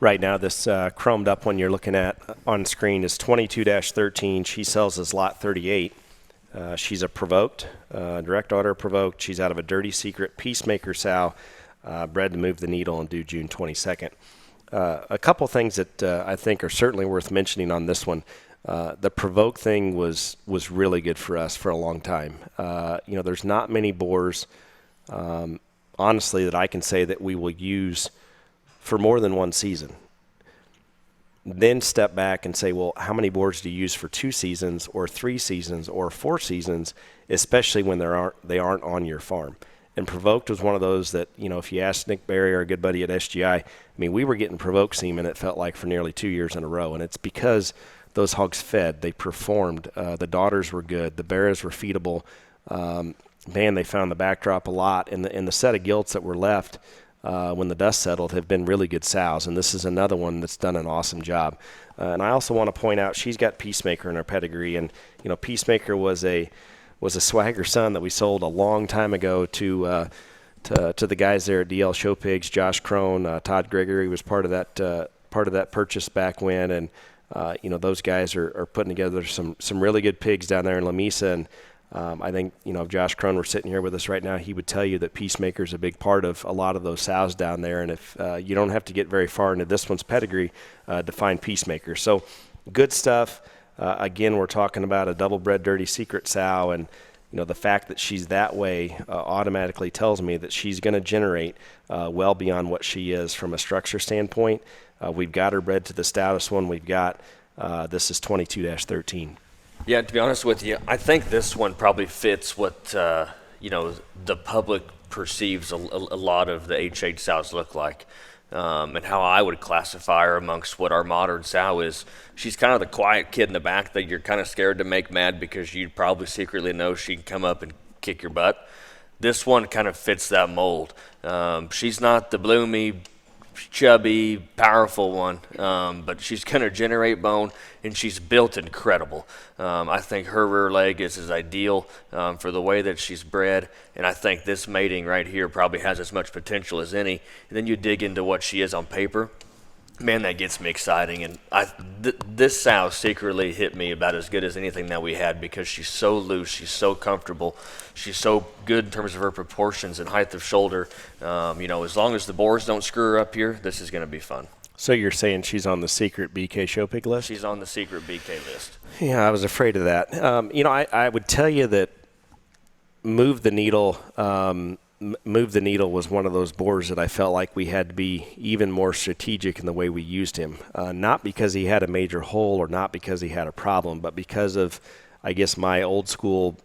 Right now, this chromed up one you're looking at on screen is 22-13. She sells as lot 38. She's a provoked, direct order provoked. She's out of a Dirty Secret Peacemaker sow, bred to move the needle and due June 22nd. A couple things that I think are certainly worth mentioning on this one. The provoke thing was really good for us for a long time. There's not many boars, honestly, that I can say that we will use for more than one season. Then step back and say, well, how many boars do you use for 2 seasons or 3 seasons or 4 seasons, especially when they aren't on your farm? And provoked was one of those that, if you ask Nick Berry, our good buddy at SGI, we were getting provoked semen, it felt like, for nearly 2 years in a row. And it's because those hogs fed, they performed, the daughters were good, the bears were feedable. They found the backdrop a lot. And the set of gilts that were left when the dust settled have been really good sows. And this is another one that's done an awesome job. And I also want to point out she's got Peacemaker in her pedigree. And, Peacemaker was a swagger son that we sold a long time ago to the guys there at DL Show Pigs. Josh Crone, Todd Gregory was part of that purchase back when, and those guys are putting together some really good pigs down there in Lamesa. And I think if Josh Crone were sitting here with us right now, he would tell you that Peacemaker is a big part of a lot of those sows down there. And if you don't have to get very far into this one's pedigree to find Peacemaker, so good stuff. Again, we're talking about a double-bred Dirty Secret sow, and the fact that she's that way automatically tells me that she's going to generate well beyond what she is from a structure standpoint. We've got her bred to the stoutest one we've got. This is 22-13. Yeah, to be honest with you, I think this one probably fits what the public perceives a lot of the HH sows look like. And how I would classify her amongst what our modern sow is. She's kind of the quiet kid in the back that you're kind of scared to make mad because you probably secretly know she can come up and kick your butt. This one kind of fits that mold. She's not the bloomy, chubby, powerful one, but she's going to generate bone, and she's built incredible. I think her rear leg is ideal for the way that she's bred, and I think this mating right here probably has as much potential as any. And then you dig into what she is on paper. Man, that gets me exciting, and this sow secretly hit me about as good as anything that we had because she's so loose, she's so comfortable, she's so good in terms of her proportions and height of shoulder. As long as the boars don't screw her up here, this is going to be fun. So you're saying she's on the secret BK show pig list? She's on the secret BK list. Yeah, I was afraid of that. I would tell you that Move the Needle was one of those boars that I felt like we had to be even more strategic in the way we used him. Not because he had a major hole or not because he had a problem, but because of, I guess, my old school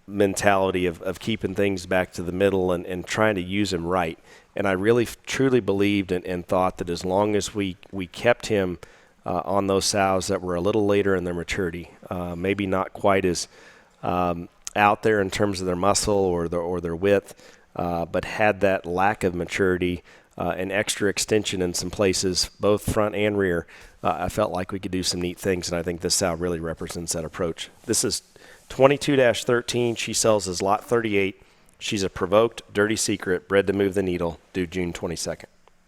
mentality of keeping things back to the middle and trying to use him right. And I really truly believed and thought that as long as we kept him on those sows that were a little later in their maturity, maybe not quite as out there in terms of their muscle or their width, but had that lack of maturity and extra extension in some places, both front and rear, I felt like we could do some neat things, and I think this sow really represents that approach. This is 22-13. She sells as lot 38. She's a provoked Dirty Secret, bred to move the needle, due June 22nd.